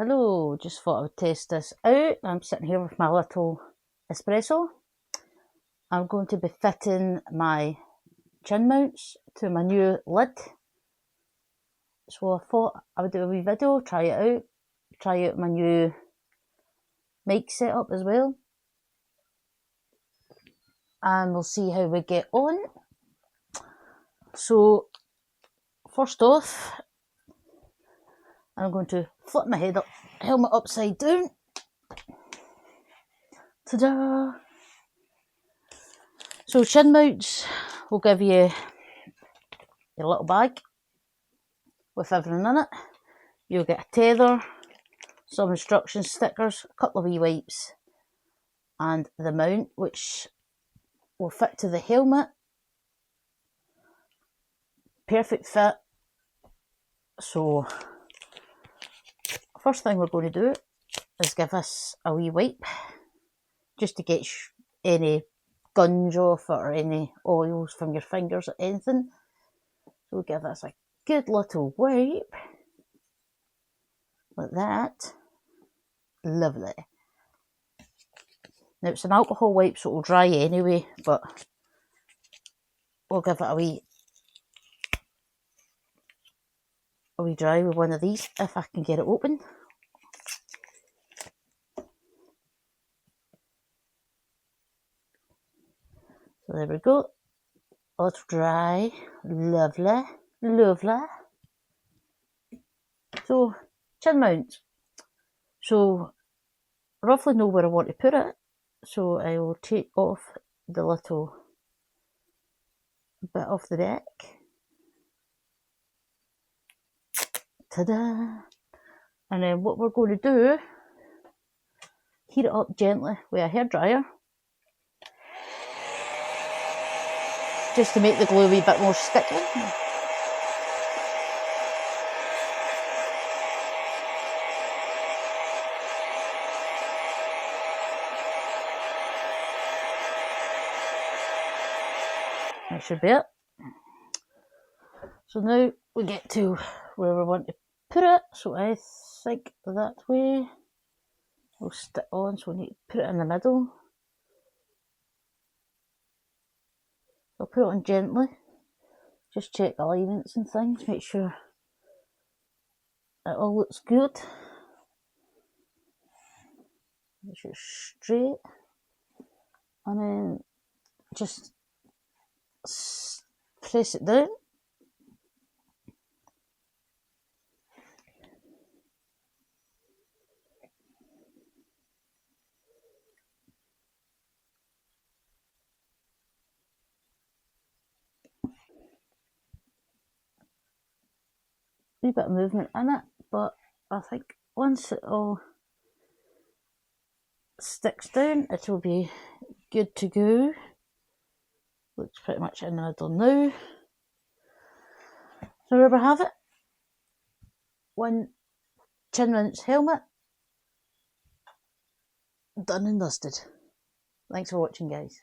Hello, just thought I would test this out. I'm sitting here with my little espresso. I'm going to be fitting my chin mounts to my new lid. So I thought I would do a wee video, try out my new mic setup as well. And we'll see how we get on. So first off, I'm going to flip my helmet upside down. Ta-da! So chin mounts will give you your little bag with everything in it. You'll get a tether, some instruction stickers, a couple of wee wipes, and the mount, which will fit to the helmet. Perfect fit. So first thing we're going to do is give this a wee wipe just to get any gunge off it or any oils from your fingers or anything. So we'll give this a good little wipe like that. Lovely. Now it's an alcohol wipe, so it'll dry anyway, but we'll give it a wee dry with one of these if I can get it open. So there we go. A little dry. Lovely. Lovely. So, chin mount. So, I roughly know where I want to put it. So I will take off the little bit off the deck. Ta-da! And then what we're going to do, heat it up gently with a hairdryer, just to make the glue a wee bit more sticky. That should be it. So now we get to where we want to put it. So I think that way will stick on, so we need to put it in the middle. I'll put it on gently, just check the alignments and things, make sure it all looks good. Make sure it's straight, and then just press it down. Wee bit of movement in it, but I think once it all sticks down, it will be good to go. Looks pretty much in the middle now. So there we have it. One chin mounts helmet done and dusted. Thanks for watching, guys.